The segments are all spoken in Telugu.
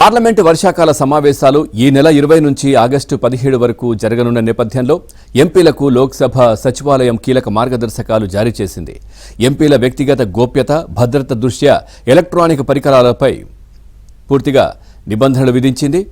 పార్లమెంటు వర్షాకాల సమావేశాలు ఈ నెల 20 నుంచి ఆగస్టు 17 వరకు జరగనున్న నేపథ్యంలో ఎంపీలకు లోక్సభ సచివాలయం కీలక మార్గదర్శకాలు జారీ చేసింది. ఎంపీల వ్యక్తిగత గోప్యత, భద్రత దృష్ట్యా ఎలక్ట్రానిక్ పరికరాలపై పూర్తిగా నిబంధనలు విధించింది.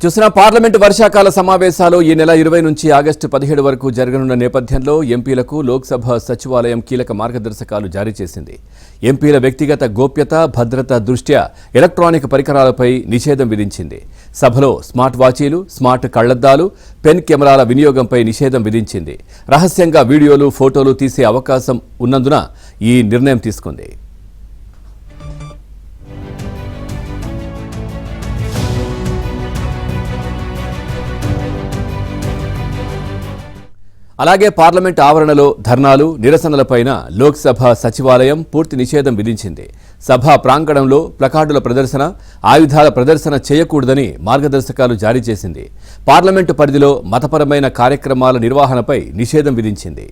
చూసిన పార్లమెంటు వర్షాకాల సమావేశాలు ఈ నెల 20 నుంచి ఆగస్టు 17 వరకు జరగనున్న నేపథ్యంలో ఎంపీలకు లోక్సభ సచివాలయం కీలక మార్గదర్శకాలు జారీ చేసింది. ఎంపీల వ్యక్తిగత గోప్యత, భద్రత దృష్ట్యా ఎలక్ట్రానిక్ పరికరాలపై నిషేధం విధించింది. సభలో స్మార్ట్ వాచీలు, స్మార్ట్ కళ్లద్దాలు, పెన్ కెమెరాల వినియోగంపై నిషేధం విధించింది. రహస్యంగా వీడియోలు, ఫోటోలు తీసే అవకాశం ఉన్నందున ఈ నిర్ణయం తీసుకుంది. అలాగే పార్లమెంట్ ఆవరణలో ధర్నాలు, నిరసనలపైన లోక్సభ సచివాలయం పూర్తి నిషేధం విధించింది. సభా ప్రాంగణంలో ప్లకార్డుల ప్రదర్శన, ఆయుధాల ప్రదర్శన చేయకూడదని మార్గదర్శకాలు జారీ చేసింది. పార్లమెంటు పరిధిలో మతపరమైన కార్యక్రమాల నిర్వహణపై నిషేధం విధించింది.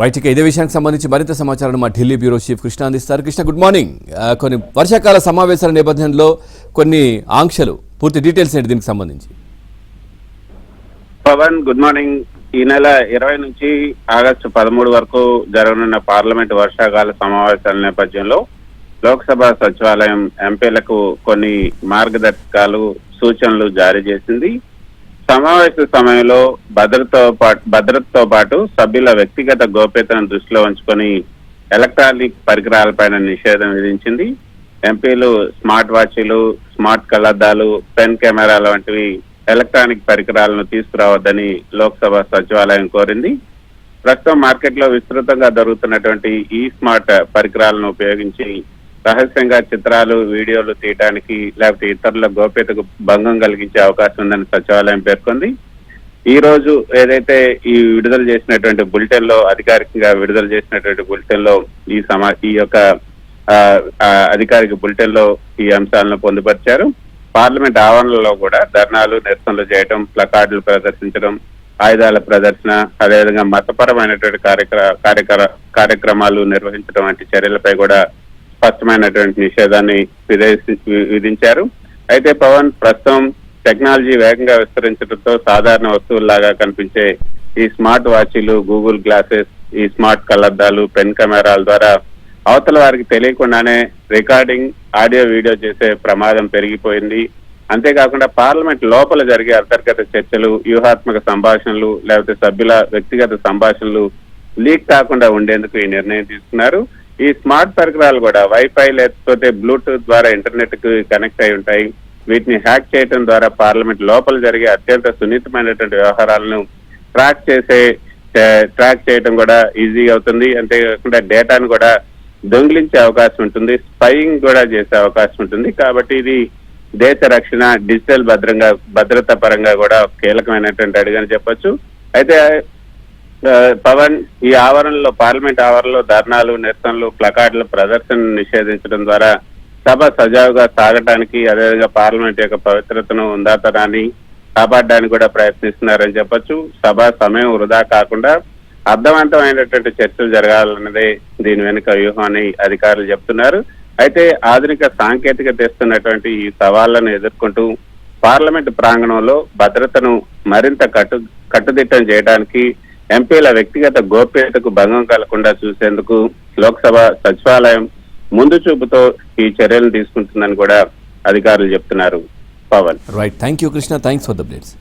రైట్, ఇక ఇదే విషయానికి సంబంధించి మరింత సమాచారం మా ఢిల్లీ బ్యూరో చీఫ్ కృష్ణ అందిస్తారు. Krishna, good morning. కొన్ని వర్షాకాల సమావేశాల నేపథ్యంలో కొన్ని ఆంక్షలు, పూర్తి డీటెయిల్స్ ఏంటి దీనికి సంబంధించి? Pavan, good morning. ఈ నెల 20 నుంచి ఆగస్టు 13 వరకు జరగనున్న పార్లమెంట్ వర్షాకాల సమావేశాల నేపథ్యంలో లోక్సభ సచివాలయం ఎంపీలకు కొన్ని మార్గదర్శకాలు, సూచనలు జారీ చేసింది. సమావేశ సమయంలో భద్రతతో పాటు సభ్యుల వ్యక్తిగత గోప్యతను దృష్టిలో ఉంచుకొని ఎలక్ట్రానిక్ పరికరాలపైన నిషేధం విధించింది. ఎంపీలు స్మార్ట్ వాచీలు, స్మార్ట్ కళ్లద్దాలు, పెన్ కెమెరాల వంటివి ఎలక్ట్రానిక్ పరికరాలను తీసుకురావద్దని లోక్సభ సచివాలయం కోరింది. ప్రస్తుతం మార్కెట్లో విస్తృతంగా దొరుకుతున్నటువంటి ఈ స్మార్ట్ పరికరాలను ఉపయోగించి రహస్యంగా చిత్రాలు, వీడియోలు తీయడానికి లేకపోతే ఇతరుల గోప్యతకు భంగం కలిగించే అవకాశం ఉందని సచివాలయం పేర్కొంది. ఈ రోజు ఏదైతే ఈ విడుదల చేసినటువంటి బులెటిన్ లో, అధికారికంగా విడుదల చేసినటువంటి బులెటిన్ లో ఈ యొక్క అధికారిక బులెటిన్ లో ఈ అంశాలను పొందుపరిచారు. పార్లమెంట్ ఆవరణలో కూడా ధర్నాలు, నిరసనలు చేయడం, ప్లకార్డులు ప్రదర్శించడం, ఆయుధాల ప్రదర్శన, అదేవిధంగా మతపరమైనటువంటి కార్యక్రమాలు నిర్వహించడం వంటి చర్యలపై కూడా స్పష్టమైనటువంటి నిషేధాన్ని విధించారు. అయితే పవన్, ప్రస్తుతం టెక్నాలజీ వేగంగా విస్తరించడంతో సాధారణ వస్తువుల్లాగా కనిపించే ఈ స్మార్ట్ వాచీలు, గూగుల్ గ్లాసెస్, ఈ స్మార్ట్ కళ్లద్దాలు, పెన్ కెమెరాల ద్వారా అవతల వారికి తెలియకుండానే రికార్డింగ్, ఆడియో, వీడియో చేసే ప్రమాదం పెరిగిపోయింది. అంతేకాకుండా పార్లమెంట్ లోపల జరిగే అంతర్గత చర్చలు, వ్యూహాత్మక సంభాషణలు లేకపోతే సభ్యుల వ్యక్తిగత సంభాషణలు లీక్ కాకుండా ఉండేందుకు ఈ నిర్ణయం తీసుకున్నారు. ఈ స్మార్ట్ పరికరాలు కూడా వైఫై లేకపోతే బ్లూటూత్ ద్వారా ఇంటర్నెట్ కు కనెక్ట్ అయి ఉంటాయి. వీటిని హ్యాక్ చేయడం ద్వారా పార్లమెంట్ లోపల జరిగే అత్యంత సున్నితమైనటువంటి వ్యవహారాలను ట్రాక్ చేయడం కూడా ఈజీ అవుతుంది. అంతేకాకుండా డేటాను కూడా దొంగిలించే అవకాశం ఉంటుంది, స్పైయింగ్ కూడా చేసే అవకాశం ఉంటుంది. కాబట్టి ఇది దేశ రక్షణ, డిజిటల్ భద్రతా పరంగా కూడా కీలకమైనటువంటి అడుగని చెప్పొచ్చు. అయితే పవన్, ఈ ఆవరణలో, పార్లమెంట్ ఆవరణలో ధర్నాలు, నిరసనలు, ప్లకార్డుల ప్రదర్శన నిషేధించడం ద్వారా సభ సజావుగా సాగటానికి, అదేవిధంగా పార్లమెంట్ యొక్క పవిత్రతను, ఉందాతనాన్ని కాపాడడానికి కూడా ప్రయత్నిస్తున్నారని చెప్పొచ్చు. సభ సమయం వృధా కాకుండా అర్థవంతమైనటువంటి చర్చలు జరగాలన్నదే దీని వెనుక వ్యూహం అని అధికారులు చెప్తున్నారు. అయితే ఆధునిక సాంకేతికత తెస్తున్నటువంటి ఈ సవాళ్లను ఎదుర్కొంటూ పార్లమెంట్ ప్రాంగణంలో భద్రతను మరింత కట్టుదిట్టం చేయడానికి, ఎంపీల వ్యక్తిగత గోప్యతకు భంగం కలగకుండా చూసేందుకు లోక్సభ సచివాలయం ముందు చూపుతో ఈ చర్యలు తీసుకుంటుందని కూడా అధికారులు చెప్తున్నారు. Pavan, right, thank you Krishna, thanks for the updates.